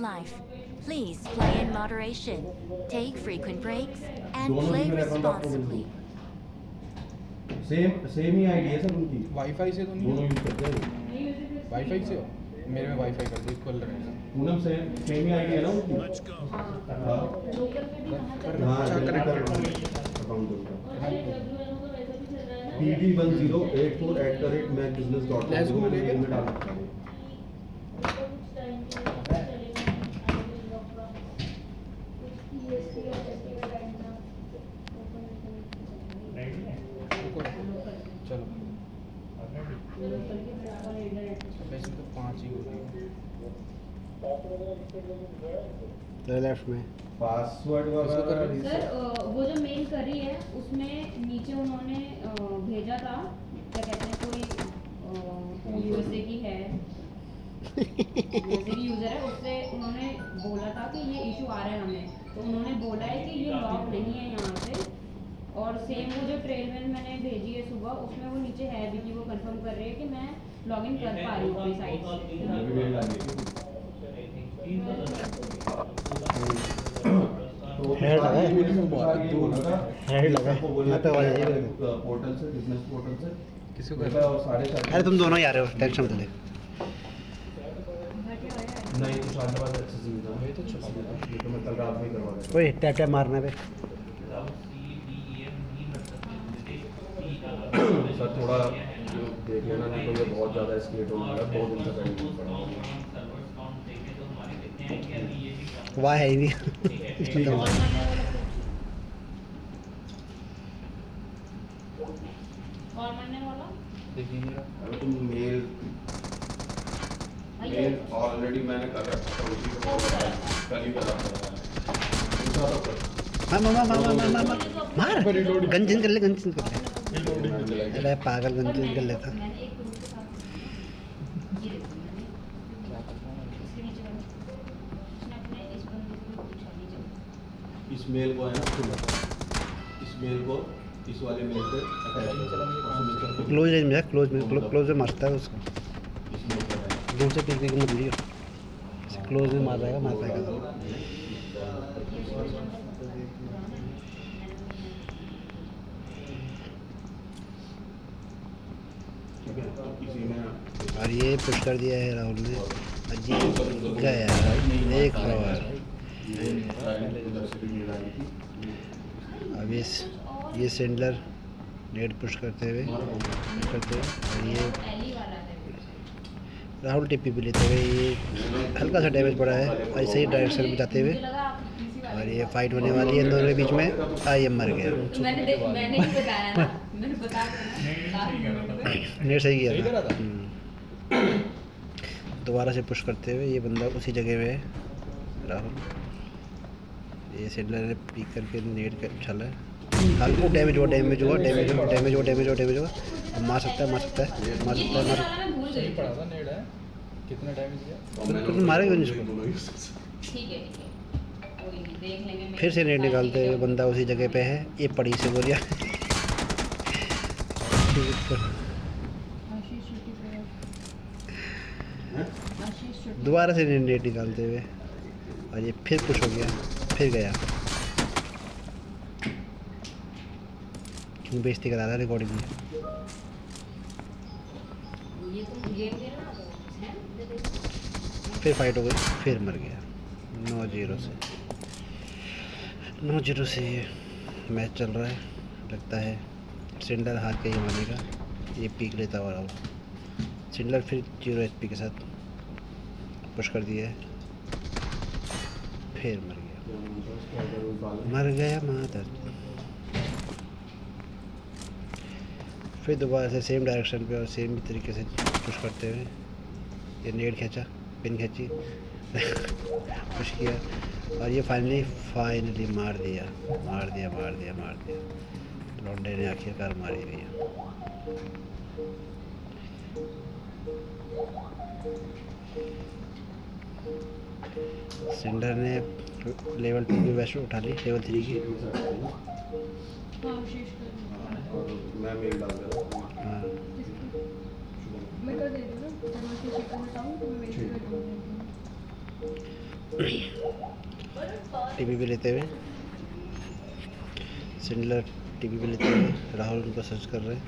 life. Please play in moderation, take frequent breaks, and दोनों play में account आपको responsibly. Same ही ID है sir उनकी, वाईफाई से तो नहीं दोनों है? यूज करते हैं। वाईफाई से हो? मेरे में वाईफाई कर दो, इक्वल रहेगा। पूनम सेम ही आईडी है ना उनकी। हाँ हाँ अकाउंट उनका Let's go, PD1084@macbusiness.com लेके। में डाल सकता हूँ। चलो वैसे तो 5 ही होती है। लेफ्ट में पासवर्ड इसको कर रहे वाला सर वो जो मेल करी है उसमें नीचे उन्होंने भेजा था, क्या कहते हैं, कोई यूएसए की है, यूएसए की यूजर है, उससे उन्होंने बोला था कि ये इशू आ रहा है हमें, तो उन्होंने बोला है कि ये लॉक नहीं है यहाँ से। और सेम वो जो ट्रेलमेल मैंने भेजी है सुबह, उसमें वो नीचे है भी कि वो कंफर्म कर रही है कि मैं लॉगिन कर पा रही हूँ अपनी साइट हेड लगा है। हेड लगा है। बोला यहाँ पे आवाज आई है। पोर्टल से, बिजनेस पोर्टल से किसको मेरे कर को 7:30 अरे तुम दोनों ही आ रहे हो, टेंशन मत ले। नहीं तो 5:30 अच्छे से मिलता है। ये तो छुपा हुआ है। ये तो मैं कल रात में करवा रहा ओए टैप टैप मारना पे। था सर, थोड़ा देख लेना, नहीं तो ये बहुत ज़्यादा एस्केलेट होने वाला है, 2 दिन तक नहीं पड़ा होगा। वाह है ही नहीं। ठीक है सर। कौन मानने वाला? देखिए मेरा अभी तुम मेल ऑलरेडी मैंने कर रखा था, उसी को कल ही करा था। मार गंजन कर ले, गंजन कर ले। अरे पागल गंजन कर लेता। मैंने एक पुरुष के साथ ये देखो, मैंने क्या करता हूँ इसके नीचे उसने अपने इस बंदे को पूछा नीचे। इस मेल को है ना, इस मेल को इस वाले मेल पे अटैच करो। क्लोज रेंज में है, क्लोज में मारता है उसको। इस मेल पे अटैच दूर से पिक मत लियो, क्लोज में मार जाएगा, मार पाएगा। ठीक है, तो इसी में और ये पुश कर दिया है राहुल ने। अजी गया एक और। उधर से भी मेल आई थी। अब ये सेंडलर नेट पुश करते हुए और ये पहली बार आता है। राहुल टिप्पी भी लेते हुए, ये हल्का सा डैमेज पड़ा है ऐसे ही डायरेक्शन में जाते हुए। मुझे लगा आप किसी वाले और ये फाइट होने वाली है इन दोनों के बीच में। आई एम मर गया। मैंने ही बताया ना, मैंने बता दिया। नेट सही सही किया करा था। था। दोबारा से पुश करते हुए ये बंदा उसी जगह में है राहुल। ये सेंडलर ने पीक करके नेट का छला है। हल्का डैमेज हुआ। अब मार सकता है। ये वाला मैं भूल सही गई। पड़ा था, नेड है। कितना डैमेज दिया? तो मारेगा नहीं इसको। ठीक है कोई नहीं, देख लेंगे। फिर से नेट निकालते हुए बंदा उसी जगह पे है। ये पड़ी से बोलिया। दोबारा से नेट निकालते हुए और ये फिर पुश हो गया, फिर गया। क्यों बेइज्जती करा रहा है रिकॉर्डिंग में। ये तुम गेम खेलना है? फिर फाइट हो गई, फिर मर गया। 9-0 से ये मैच चल रहा है। लगता है सिंडर हार के ही मानेगा। ये पीक लेता हुआ रहा। सिंडर फिर 0 HP के साथ पुश कर दिया है, फिर मर गया मादर। फिर दोबारा से सेम डायरेक्शन पे और सेम तरीके से पुश करते हुए ये नेट खींचा, पिन खींची, पुश किया और ये फाइनली मार दिया। लौंडे ने आखिरकार मारी दिया। सिंडर ने लेवल 2 की वैसे उठा ली, लेवल 3 की। हाँ शीश कर और मैं मेल डाल दे रहा हूँ। हाँ, मैं कर देती हूँ ना, जब मैं शीश कर देता हूँ तो मैं मेल कर दूँगी। टीपी पे लेते हुए सिंडलर, टीपी पे लेते हुए राहुल उनको सर्च कर रहे हैं,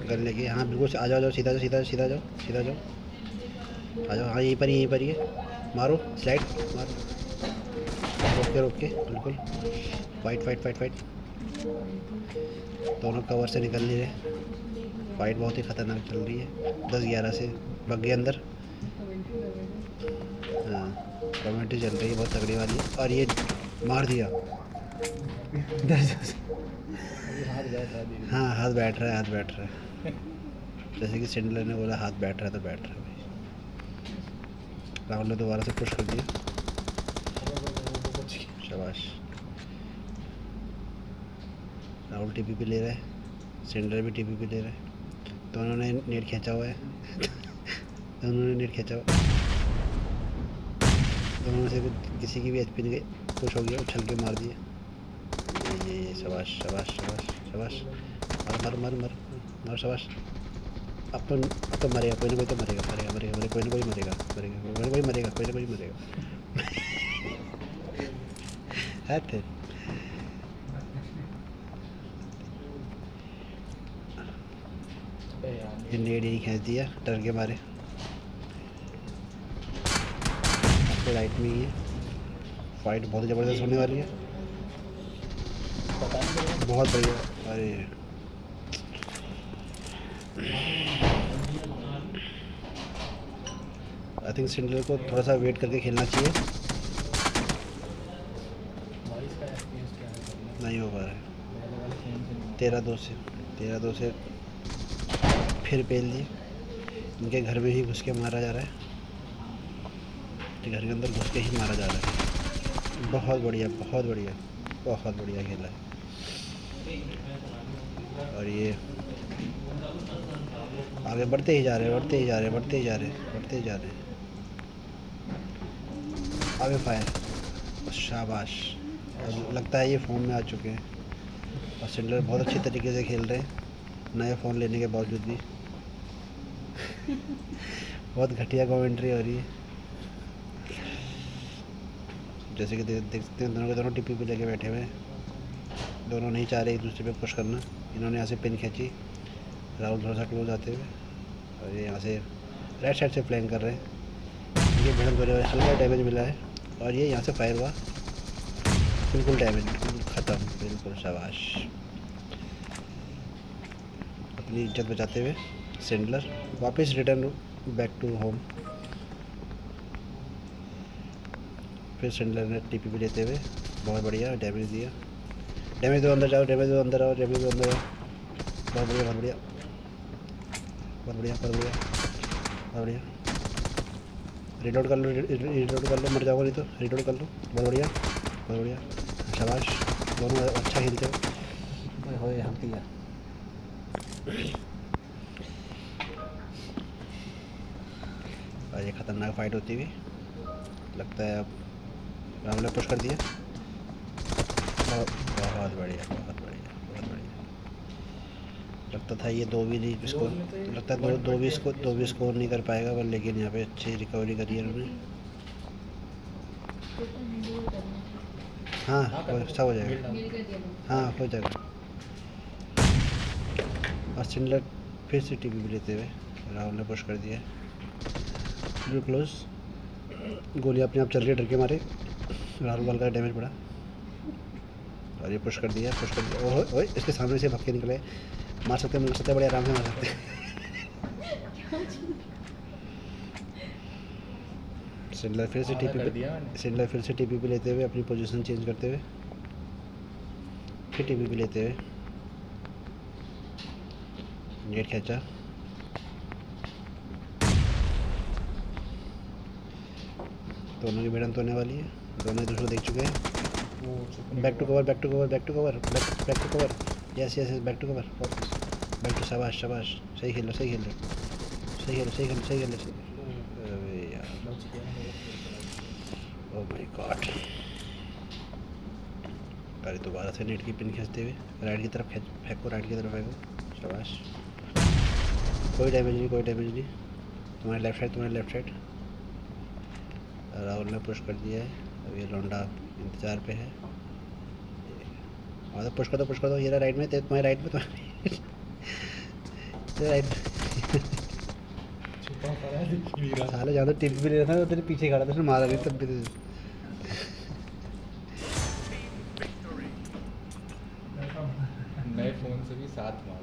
गन लेके। हाँ बिल्कुल, आ जाओ, सीधा जाओ, सीधा जाओ, सीधा जाओ, आ जाओ। हाँ यहीं पर ही है, मारो स्लाइड, मारो, रोक के बिल्कुल। फाइट। दोनों कवर से निकल नहीं रहे, फाइट बहुत ही ख़तरनाक चल रही है। 10-11 से भाग गए अंदर। हाँ कमेंट्री चल रही है बहुत तगड़ी वाली, और ये मार दिया। हाँ हाथ बैठ रहा है। जैसे कि सिंडलर ने बोला हाथ बैठ रहा है तो बैठ रहा है भाई। राहुल ने दोबारा से पुश कर दिया, शाबाश। राहुल टीपी पे ले रहा है, सिंडलर भी टीपी पे ले रहा है। दोनों ने नेट खींचा हुआ है। दोनों से किसी की भी एचपी नहीं गई, पुश हो गया, उछल के मार दिया। ये शाबाश। मार शाबाश। अब तो मरेगा, कोई ना कोई तो मरेगा, कोई ना कोई मरेगा। है थे। ये नेट यही खींच दिया डर के मारे। आपके राइट में ही है, फाइट बहुत ज़बरदस्त होने वाली है, बहुत बढ़िया। अरे आई थिंक सिंडलर को थोड़ा सा वेट करके खेलना चाहिए, नहीं हो पा रहा है। 13-2 से फिर पेल दिए। इनके घर में ही घुस के मारा जा रहा है, घर के अंदर घुस के ही मारा जा रहा है। बहुत बढ़िया खेला है। और ये आगे बढ़ते ही जा रहे हैं। आगे फायर, शाबाश। और लगता है ये फॉर्म में आ चुके हैं, और सिंडलर बहुत अच्छी तरीके से खेल रहे हैं नया फ़ोन लेने के बावजूद भी। बहुत घटिया कमेंट्री हो रही है। जैसे कि देखते हैं दोनों टिप्पी पे लेके बैठे हुए हैं, दोनों नहीं चाह रहे एक दूसरे पे पुश करना। इन्होंने यहाँ से पिन खींची, राहुल थोड़ा सा क्लोज आते हुए, और ये यहाँ से राइट साइड से फ्लैंक कर रहे हैं। ये भिड़ंत होने वाले, हल्का डैमेज मिला है, और ये यहाँ से फायर हुआ, बिल्कुल डैमेज, बिल्कुल ख़त्म, बिल्कुल शाबाश। अपनी इज्जत बचाते हुए सिंडलर वापस रिटर्न बैक टू होम। फिर सिंडलर ने टीपी भी लेते हुए बहुत बढ़िया डैमेज दिया। डैमेज दो, अंदर जाओ, डैमेज दो, अंदर आओ। बहुत बढ़िया। रिलोड कर लो, मर जाओगे नहीं तो रिलोड कर लो। बहुत बढ़िया, शाबाश। दोनों अच्छा खेलते हो। हम किया और ये ख़तरनाक फाइट होती हुई लगता है। अब राहुल ने पुश कर दिया, बहुत बढ़िया। लगता था ये 2 भी नहीं स्कोर, लगता है 2 भी स्कोर नहीं कर पाएगा, पर लेकिन यहाँ पे अच्छी रिकवरी करी है उन्होंने। हाँ सब हो जाएगा, हाँ हो जाएगा। और सिंडलर फिर से टीपी भी लेते हुए राहुल ने पुश कर दिया, बिल्कुल क्लोज। गोली अपने आप चल रही है डर के मारे। राहुल वाल का डैमेज पड़ा, और ये पुश कर दिया। ओए इसके सामने से भाग के निकले। मार सकते बड़े आराम से मार सकते। सिंडलर फिर से टीपी पे लेते हुए अपनी पोजीशन चेंज करते हुए, फिर टीपी पे लेते हुए नेट खींचा। दोनों की भिड़ंत होने वाली है, दोनों एक दूसरे को देख चुके हैं। Back to cover. Yes back to cover, back to. शाबाश। सही खेल रहे। अरे यार, ओह माय गॉड। अरे दोबारा से नेट की पिन खींचते हुए राइट की तरफ फेंको। शाबाश। कोई डैमेज नहीं। तुम्हारे लेफ्ट साइड। राहुल ने पुश कर दिया है। अब ये लौंडा इंतज़ार पे है। और पुश कर दो ये रहा राइट में, तुम्हारे राइट में, तुम्हारे राइट में। छुपा पड़ा है, दिख नहीं रहा। साले ज़्यादा टिप भी नहीं रहा था, तेरे पीछे खड़ा था, उसने मारा नहीं तब भी। नए फोन से भी साथ मार